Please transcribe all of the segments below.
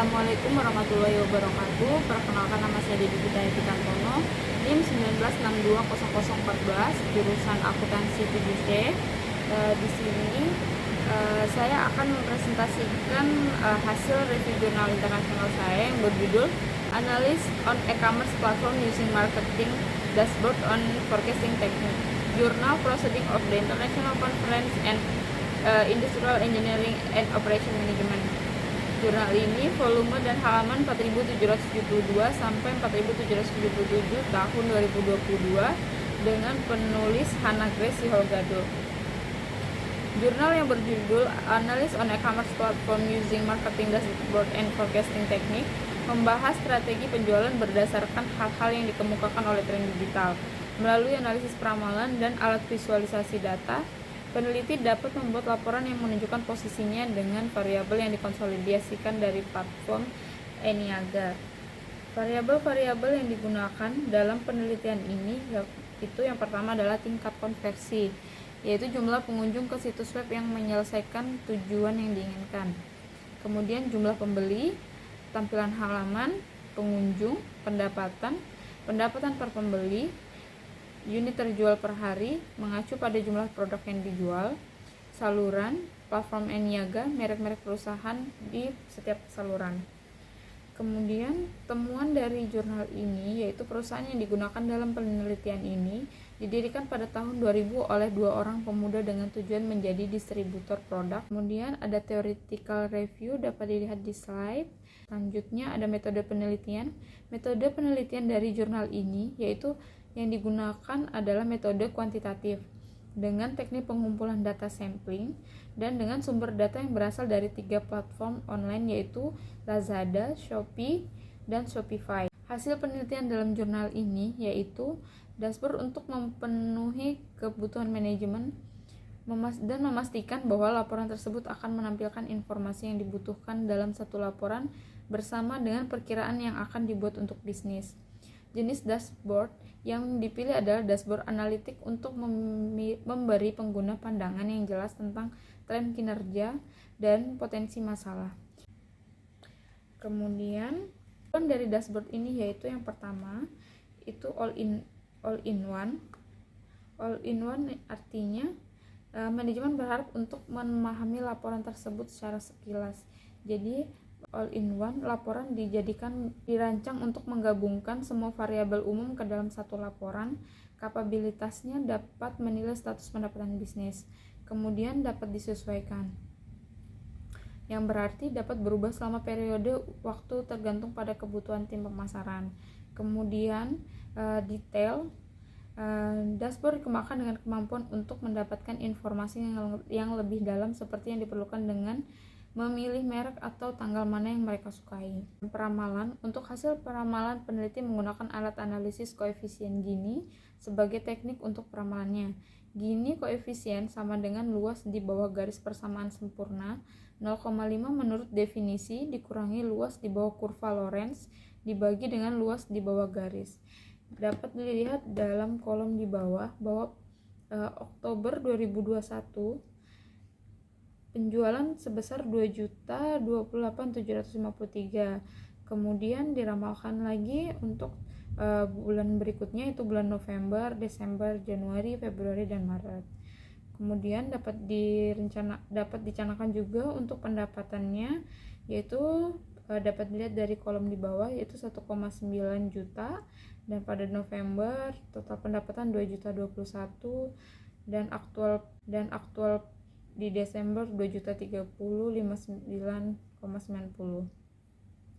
Assalamualaikum warahmatullahi wabarakatuh. Perkenalkan, nama saya Dedi Pitayati Kantono, NIM 19620014, jurusan akuntansi 7C. Di sini saya akan mempresentasikan hasil review jurnal internasional saya yang berjudul Analysis on E-commerce Platform Using Marketing Dashboard on Forecasting Technique, Journal Proceeding of the International Conference and Industrial Engineering and Operation Management. Jurnal ini volume dan halaman 4772 sampai 4777 tahun 2022 dengan penulis Hannah Grace Siholgado. Jurnal yang berjudul Analysis on E-commerce Platform Using Marketing Dashboard and Forecasting Technique membahas strategi penjualan berdasarkan hal-hal yang dikemukakan oleh tren digital. Melalui analisis peramalan dan alat visualisasi data, peneliti dapat membuat laporan yang menunjukkan posisinya dengan variabel yang dikonsolidasikan dari platform Eniaga. Variabel-variabel yang digunakan dalam penelitian ini yaitu yang pertama adalah tingkat konversi, yaitu jumlah pengunjung ke situs web yang menyelesaikan tujuan yang diinginkan. Kemudian jumlah pembeli, tampilan halaman, pengunjung, pendapatan per pembeli, unit terjual per hari, mengacu pada jumlah produk yang dijual, saluran, platform Eniaga, merek-merek perusahaan di setiap saluran. Kemudian temuan dari jurnal ini yaitu perusahaan yang digunakan dalam penelitian ini didirikan pada tahun 2000 oleh 2 orang pemuda dengan tujuan menjadi distributor produk. Kemudian ada theoretical review, dapat dilihat di slide. Selanjutnya ada metode penelitian. Metode penelitian dari jurnal ini yaitu yang digunakan adalah metode kuantitatif dengan teknik pengumpulan data sampling dan dengan sumber data yang berasal dari 3 platform online yaitu Lazada, Shopee, dan Shopify. Hasil penelitian dalam jurnal ini yaitu dashboard untuk memenuhi kebutuhan manajemen dan memastikan bahwa laporan tersebut akan menampilkan informasi yang dibutuhkan dalam satu laporan bersama dengan perkiraan yang akan dibuat untuk bisnis. Jenis dashboard yang dipilih adalah dashboard analitik untuk memberi pengguna pandangan yang jelas tentang tren kinerja dan potensi masalah. Kemudian dari dashboard ini yaitu yang pertama itu all in one. All in one artinya manajemen berharap untuk memahami laporan tersebut secara sekilas. Jadi all in one, laporan dirancang untuk menggabungkan semua variabel umum ke dalam satu laporan. Kapabilitasnya dapat menilai status pendapatan bisnis, kemudian dapat disesuaikan, yang berarti dapat berubah selama periode waktu tergantung pada kebutuhan tim pemasaran. Kemudian detail, dashboard dikembangkan dengan kemampuan untuk mendapatkan informasi yang lebih dalam seperti yang diperlukan dengan memilih merek atau tanggal mana yang mereka sukai. Peramalan, untuk hasil peramalan peneliti menggunakan alat analisis koefisien Gini sebagai teknik untuk peramalannya. Gini koefisien sama dengan luas di bawah garis persamaan sempurna 0,5 menurut definisi dikurangi luas di bawah kurva Lorenz dibagi dengan luas di bawah garis. Dapat dilihat dalam kolom di bawah bahwa Oktober 2021 penjualan sebesar 2.028.753. Kemudian diramalkan lagi untuk bulan berikutnya itu bulan November, Desember, Januari, Februari, dan Maret. Kemudian dapat dicanakan juga untuk pendapatannya yaitu dapat dilihat dari kolom di bawah yaitu 1,9 juta, dan pada November total pendapatan 2.021 dan aktual di Desember 2.030.59,90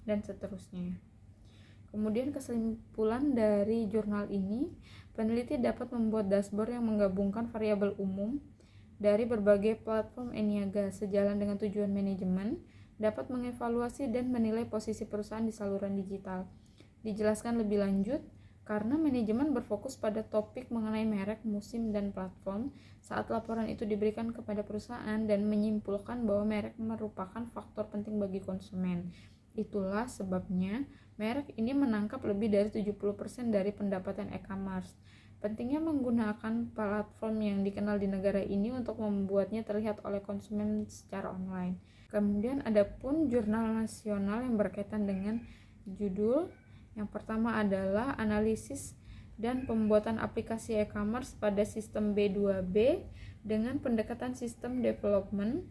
dan seterusnya. Kemudian kesimpulan dari jurnal ini, peneliti dapat membuat dashboard yang menggabungkan variabel umum dari berbagai platform Eniaga sejalan dengan tujuan manajemen, dapat mengevaluasi dan menilai posisi perusahaan di saluran digital. Dijelaskan lebih lanjut, karena manajemen berfokus pada topik mengenai merek, musim, dan platform saat laporan itu diberikan kepada perusahaan dan menyimpulkan bahwa merek merupakan faktor penting bagi konsumen. Itulah sebabnya merek ini menangkap lebih dari 70% dari pendapatan e-commerce. Pentingnya menggunakan platform yang dikenal di negara ini untuk membuatnya terlihat oleh konsumen secara online. Kemudian ada pun jurnal nasional yang berkaitan dengan judul. Yang pertama adalah analisis dan pembuatan aplikasi e-commerce pada sistem B2B dengan pendekatan sistem development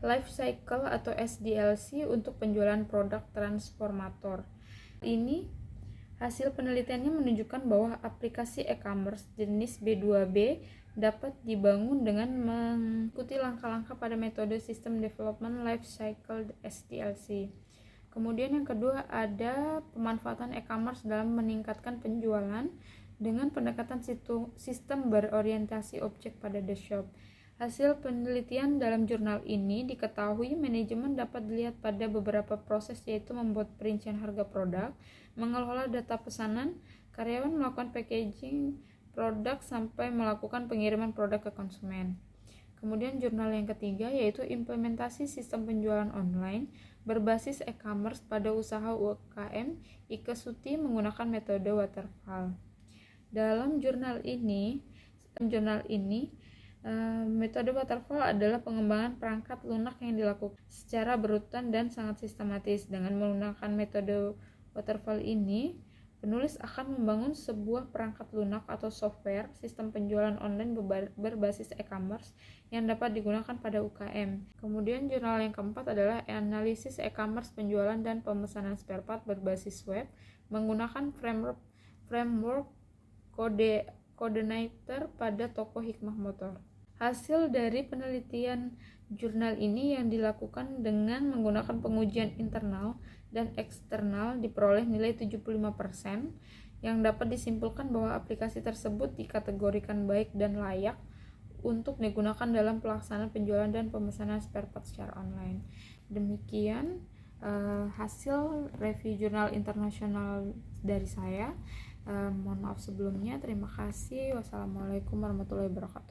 life cycle atau SDLC untuk penjualan produk transformator. Ini hasil penelitiannya menunjukkan bahwa aplikasi e-commerce jenis B2B dapat dibangun dengan mengikuti langkah-langkah pada metode System Development Life Cycle SDLC. Kemudian yang kedua ada pemanfaatan e-commerce dalam meningkatkan penjualan dengan pendekatan sistem berorientasi objek pada the shop. Hasil penelitian dalam jurnal ini diketahui manajemen dapat dilihat pada beberapa proses, yaitu membuat perincian harga produk, mengelola data pesanan, karyawan melakukan packaging produk sampai melakukan pengiriman produk ke konsumen. Kemudian jurnal yang ketiga yaitu implementasi sistem penjualan online berbasis e-commerce pada usaha UKM Ike Suti menggunakan metode waterfall. Dalam jurnal ini metode waterfall adalah pengembangan perangkat lunak yang dilakukan secara berurutan dan sangat sistematis. Dengan menggunakan metode waterfall ini, penulis akan membangun sebuah perangkat lunak atau software sistem penjualan online berbasis e-commerce yang dapat digunakan pada UKM. Kemudian jurnal yang keempat adalah analisis e-commerce penjualan dan pemesanan spare part berbasis web menggunakan framework Codenator pada toko Hikmah Motor. Hasil dari penelitian jurnal ini yang dilakukan dengan menggunakan pengujian internal dan eksternal diperoleh nilai 75%, yang dapat disimpulkan bahwa aplikasi tersebut dikategorikan baik dan layak untuk digunakan dalam pelaksanaan penjualan dan pemesanan spare part secara online. Demikian hasil review jurnal internasional dari saya. Mohon maaf sebelumnya. Terima kasih. Wassalamualaikum warahmatullahi wabarakatuh.